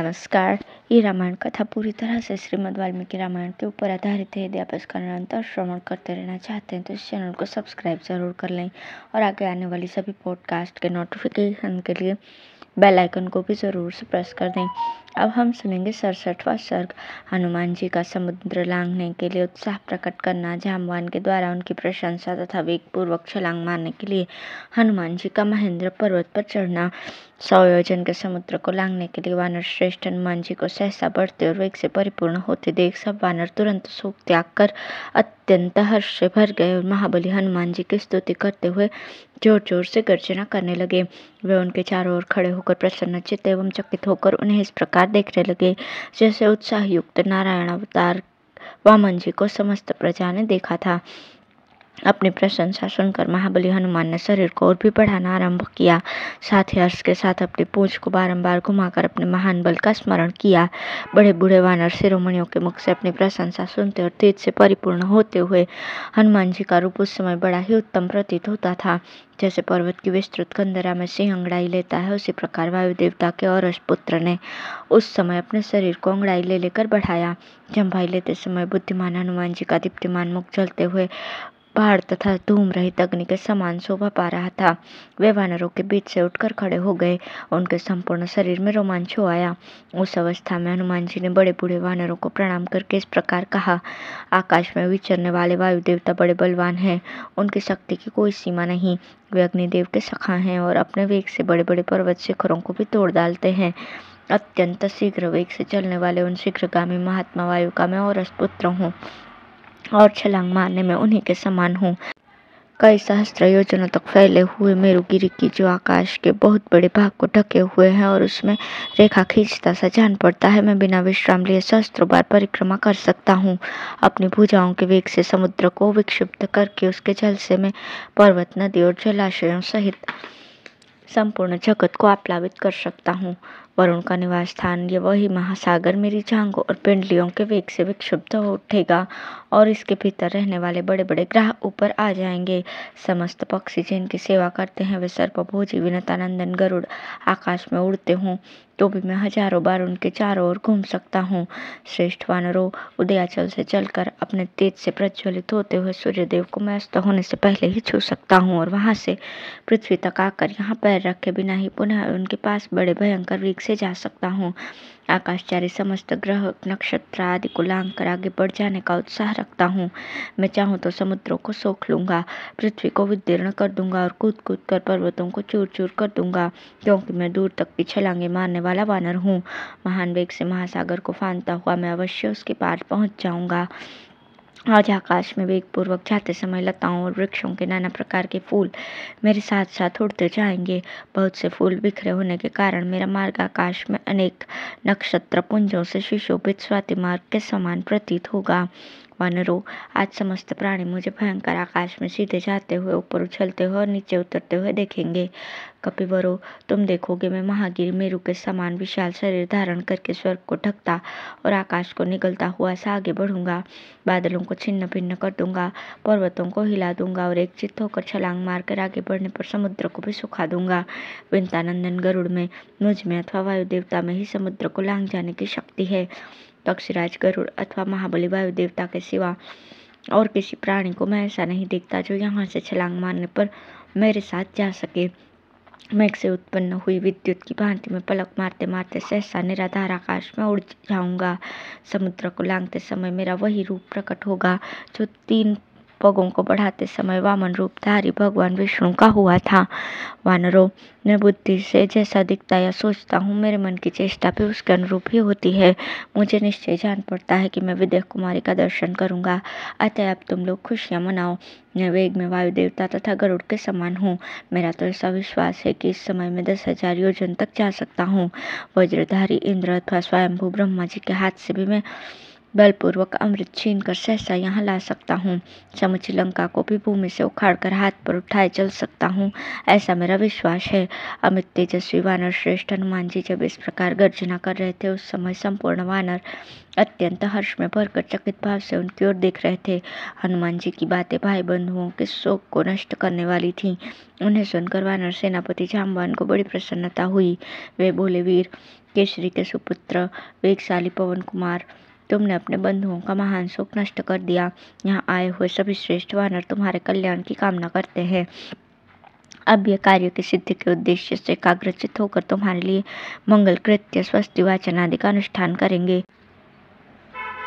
नमस्कार। ये रामायण कथा पूरी तरह से श्रीमद् वाल्मीकि रामायण के ऊपर आधारित है। यदि आप इसका निरंतर श्रवण करते रहना चाहते हैं तो इस चैनल को सब्सक्राइब जरूर कर लें और आगे आने वाली सभी पॉडकास्ट के नोटिफिकेशन के लिए बेल आइकन को भी ज़रूर से प्रेस कर दें। अब हम सुनेंगे 67वां सर्ग, हनुमान जी का समुद्र लांघने के लिए उत्साह प्रकट करना। जाम्बवान के द्वारा उनकी प्रशंसा तथा वेगपूर्वक छलांग मारने के लिए हनुमान जी का महेंद्र पर्वत पर चढ़ना। 100 योजन के समुद्र को लांघने के लिए वानर श्रेष्ठ हनुमान जी को सहसा बढ़ते और वेग से परिपूर्ण होते देख सब वानर तुरंत शोक त्याग कर अत्यंत हर्ष से भर गए और महाबली हनुमान जी की स्तुति करते हुए जोर जोर से गर्जना करने लगे। वे उनके चारों ओर खड़े होकर प्रसन्नचित्त एवं चकित होकर उन्हें इस प्रकार देखने लगे जैसे उत्साह युक्त नारायण अवतार वामन जी को समस्त प्रजा ने देखा था। अपनी प्रशंसा सुनकर महाबली हनुमान ने शरीर को और भी बढ़ाना आरंभ किया। साथ ही हर्ष के साथ अपनी पूंछ को बारंबार घुमाकर अपने महान बल का स्मरण किया। बड़े बूढ़े वानर शिरोमणियों के मुख से अपनी प्रशंसा सुनते और तेज से परिपूर्ण होते हुए हनुमान जी का रूप उस समय बड़ा ही उत्तम प्रतीत होता था। जैसे पर्वत की विस्तृत कंदरा में सिंह अंगड़ाई लेता है, उसी प्रकार वायु देवता के औरस पुत्र ने उस समय अपने शरीर को अंगड़ाई ले लेकर बढ़ाया। जम्भाई लेते समय बुद्धिमान हनुमान जी का दीप्तिमान मुख जलते हुए पहाड़ तथा धूम रहित अग्नि के समान शोभा पा रहा था। वे वानरों के बीच से उठकर खड़े हो गए। उनके संपूर्ण शरीर में रोमांच हो आया। उस अवस्था में हनुमान जी ने बड़े बूढ़े वानरों को प्रणाम करके इस प्रकार कहा, आकाश में विचरने वाले वायु देवता बड़े बलवान हैं। उनकी शक्ति की कोई सीमा नहीं। वे अग्निदेव के सखा हैं और अपने वेग से बड़े बड़े पर्वत शिखरों को भी तोड़ डालते हैं। अत्यंत शीघ्र वेग से चलने वाले उन शीघ्रगामी महात्मा वायु का मैं और पुत्र हूँ और छलांग मारने में उन्हीं के समान हूँ। कई सहस्त्र योजनों तक फैले हुए मेरुगिरी की जो आकाश के बहुत बड़े भाग को ढके हुए हैं और उसमें रेखा खींचता सा जान पड़ता है, मैं बिना विश्राम लिए सहस्त्रों बार परिक्रमा कर सकता हूँ। अपनी भुजाओं के वेग से समुद्र को विक्षिप्त करके उसके जल से मैं पर्वत, नदी और जलाशयों सहित संपूर्ण जगत को आप्लावित कर सकता हूँ। वरुण का निवास स्थान ये वही महासागर मेरी जांघों और पिंडलियों के वेग से विक्षुब्ध हो उठेगा और इसके भीतर रहने वाले बड़े बड़े ग्रह ऊपर आ जाएंगे। समस्त पक्षी जिनकी सेवा करते हैं वे सर्पभोजी विनतानंदन गरुड़ आकाश में उड़ते हों तो भी मैं हजारों बार उनके चारों ओर घूम सकता हूँ। श्रेष्ठ वानरों, उदयाचल से चलकर अपने तेज से प्रज्वलित होते हुए सूर्यदेव को मैं अस्त होने से पहले ही छू सकता हूँ और वहां से पृथ्वी तक आकर यहाँ पैर रखे बिना ही पुनः उनके पास बड़े भयंकर वेग से जा सकता हूँ। आकाशचारी समस्त ग्रह नक्षत्र आदि को लांघ कर आगे बढ़ जाने का उत्साह रखता हूँ। मैं चाहूँ तो समुद्रों को सोख लूंगा, पृथ्वी को विदीर्ण कर दूंगा और कूद कूद कर पर्वतों को चूर चूर कर दूंगा, क्योंकि मैं दूर तक की छलांगे मारने वाला वानर हूँ। महान वेग से महासागर को फांदता हुआ मैं अवश्य उसके पार पहुंच जाऊंगा। आज आकाश में वेगपूर्वक जाते समय लताओं और वृक्षों के नाना प्रकार के फूल मेरे साथ साथ उड़ते जाएंगे। बहुत से फूल बिखरे होने के कारण मेरा मार्ग आकाश में अनेक नक्षत्र पुंजों से सुशोभित स्वाति मार्ग के समान प्रतीत होगा। वानरों, आज समस्त प्राणी मुझे भयंकर आकाश में सीधे जाते हुए, ऊपर उछलते हुए और नीचे उतरते हुए देखेंगे। कपिवरों, तुम देखोगे मैं महागिरी मेरु के समान विशाल शरीर धारण करके स्वर्ग को ढकता और आकाश को निगलता हुआ सा आगे बढ़ूंगा। बादलों को छिन्न भिन्न कर दूंगा, पर्वतों को हिला दूंगा और एक चित्त होकर छलांग मारकर आगे बढ़ने पर समुद्र को भी सुखा दूंगा। विंतानंदन गरुड़ में, मुझ में अथवा वायु देवता में ही समुद्र को लांघ जाने की शक्ति है। पक्षीराज गरुड़ अथवा महाबली वायु देवता के सिवा और किसी प्राणी को मैं ऐसा नहीं देखता जो यहाँ से छलांग मारने पर मेरे साथ जा सके। मेघ से उत्पन्न हुई विद्युत की भांति में पलक मारते मारते सहसा निराधार आकाश में उड़ जाऊंगा। समुद्र को लांघते समय मेरा वही रूप प्रकट होगा जो 3 पगों को बढ़ाते समय वामन रूपधारी भगवान विष्णु का हुआ था। वानरों, मैं बुद्धि से जैसा दिखता या सोचता हूँ मेरे मन की चेष्टा भी उसके अनुरूप ही होती है। मुझे निश्चय जान पड़ता है कि मैं विदेह कुमारी का दर्शन करूंगा, अतः अब तुम लोग खुशियां मनाओ। मैं वेग में वायु देवता तथा गरुड़ के समान हूँ। मेरा तो ऐसा विश्वास है कि इस समय मैं 10,000 योजन तक जा सकता हूँ। वज्रधारी इंद्र अथवा स्वयंभू ब्रह्मा जी के हाथ से भी मैं बलपूर्वक अमृत छीन कर सहसा यहाँ ला सकता हूँ। समुची लंका को भी भूमि से उखाड़कर हाथ पर उठाए चल सकता हूँ, ऐसा मेरा विश्वास है। अमित तेजस्वी वानर श्रेष्ठ हनुमान जी जब इस प्रकार गर्जना कर रहे थे उस समय संपूर्ण वानर अत्यंत हर्ष में भरकर चकित भाव से उनकी ओर देख रहे थे। हनुमान जी की बातें भाई बंधुओं के शोक को नष्ट करने वाली थीं। उन्हें सुनकर वानर सेनापति जाम्बवान को बड़ी प्रसन्नता हुई। वे बोले, वीर, केसरी के सुपुत्र वेगशाली पवन कुमार, तुमने अपने बंधुओं का महान शोक नष्ट कर दिया। यहाँ आए हुए सभी श्रेष्ठ वानर तुम्हारे कल्याण की कामना करते हैं। अब यह कार्य की सिद्धि के उद्देश्य से एकाग्रचित होकर तुम्हारे लिए मंगल कृत्य, स्वस्ति वाचन आदि का अनुष्ठान करेंगे।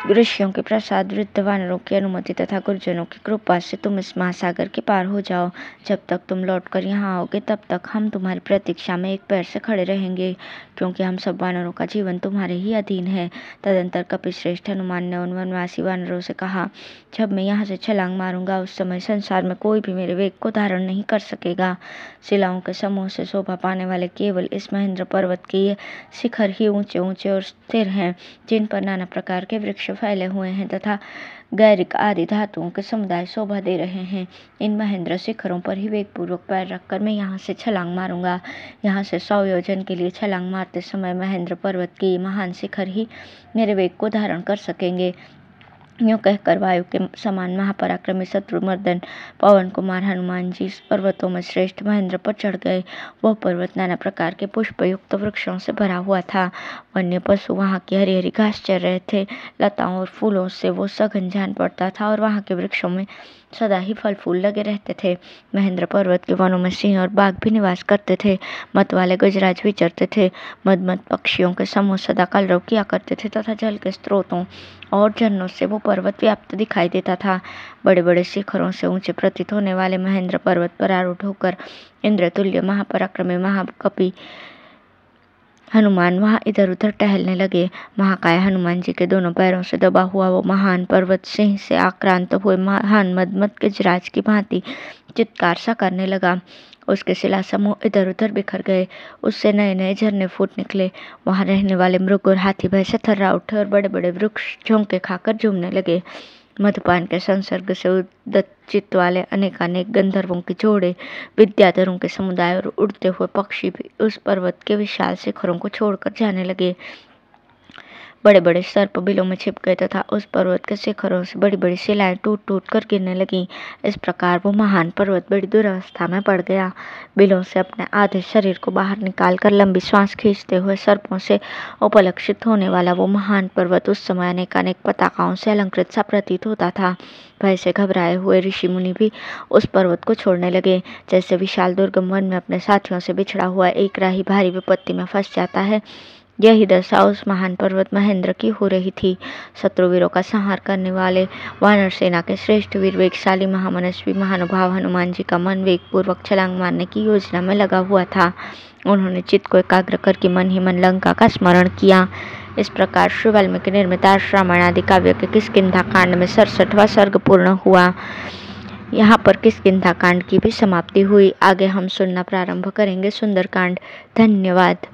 ऋषियों के प्रसाद, वृद्ध वानरों की अनुमति तथा गुरुजनों की कृपा से तुम इस महासागर के पार हो जाओ। जब तक तुम लौटकर यहाँ आओगे तब तक हम तुम्हारी प्रतीक्षा में एक पैर से खड़े रहेंगे, क्योंकि हम सब वानरों का जीवन तुम्हारे ही अधीन है। तदंतर कपिश्रेष्ठ हनुमान ने उन वनवासी वानरों से कहा, जब मैं यहाँ से छलांग मारूंगा उस समय संसार में कोई भी मेरे वेग को धारण नहीं कर सकेगा। शिलाओं के समूह से शोभा पाने वाले केवल इस महेंद्र पर्वत के ये शिखर ही ऊंचे ऊंचे और स्थिर हैं, जिन पर नाना प्रकार के वृक्ष फैले हुए हैं तथा गैरिक आदि धातुओं के समुदाय शोभा दे रहे हैं। इन महेंद्र शिखरों पर ही वेगपूर्वक पैर रखकर मैं यहाँ से छलांग मारूंगा। यहाँ से 100 योजन के लिए छलांग मारते समय महेंद्र पर्वत के ये महान शिखर ही मेरे वेग को धारण कर सकेंगे। यूँ कहकर वायु के समान महापराक्रमी शत्रुमर्दन पवन कुमार हनुमान जी पर्वतों में श्रेष्ठ महेंद्र पर चढ़ गए। वह पर्वत नाना प्रकार के पुष्पयुक्त वृक्षों से भरा हुआ था। वन्य पशु वहाँ की हरी हरी घास चर रहे थे। लताओं और फूलों से वो सघन जान पड़ता था और वहाँ के वृक्षों में सदा ही फल फूल लगे रहते थे। महेंद्र पर्वत के वनों में सिंह और बाघ भी निवास करते थे। मत वाले गजराज विचरते थे। मद पक्षियों के समूह सदा कलरव किया करते थे तथा जल के स्रोतों और झरनों से वो पर्वत व्याप्त दिखाई देता था। बड़े बड़े शिखरों से ऊंचे प्रतीत होने वाले महेंद्र पर्वत पर आरूढ़ होकर इंद्रतुल्य महापराक्रमी महाकपि हनुमान वहां इधर उधर टहलने लगे। महाकाय हनुमान जी के दोनों पैरों से दबा हुआ वो महान पर्वत सिंह से आक्रांत हुए महान मदमत गजराज की भांति चित्कार सा करने लगा। उसके शिला समूह इधर उधर बिखर गए। उससे नए नए झरने फूट निकले। वहां रहने वाले मृग और हाथी भय से थर्रा उठे और बड़े बड़े वृक्ष झोंके खाकर झूमने लगे। मधुपान के संसर्ग से उद्दत चित्त वाले अनेकानेक गंधर्वों के जोड़े, विद्याधरों के समुदाय और उड़ते हुए पक्षी भी उस पर्वत के विशाल शिखरों को छोड़कर जाने लगे। बड़े बड़े सर्प बिलों में छिप गए तथा उस पर्वत के शिखरों से बड़ी बड़ी शिलाएं टूट टूट कर गिरने लगीं। इस प्रकार वो महान पर्वत बड़ी दुरवस्था में पड़ गया। बिलों से अपने आधे शरीर को बाहर निकालकर लंबी श्वास खींचते हुए सर्पों से उपलक्षित होने वाला वो महान पर्वत उस समय अनेकानेक पताकाओं से अलंकृत सा प्रतीत होता था। भय से घबराए हुए ऋषि मुनि भी उस पर्वत को छोड़ने लगे। जैसे विशाल दुर्गम वन में अपने साथियों से बिछड़ा हुआ एक राही भारी विपत्ति में फंस जाता है, यही दशा उस महान पर्वत महेंद्र की हो रही थी। शत्रुवीरों का संहार करने वाले वानर सेना के श्रेष्ठ वीर वेगशाली महामनस्वी महानुभाव हनुमान जी का मन वेग पूर्वक छलांग मारने की योजना में लगा हुआ था। उन्होंने चित्त को एकाग्र करके मन ही मन लंका का स्मरण किया। इस प्रकार श्री वाल्मीकि निर्मित रामायण आदि काव्य के किष्किंधा कांड में 67वां सर्ग पूर्ण हुआ। यहाँ पर किष्किंधा कांड की भी समाप्ति हुई। आगे हम सुनना प्रारंभ करेंगे सुंदरकांड। धन्यवाद।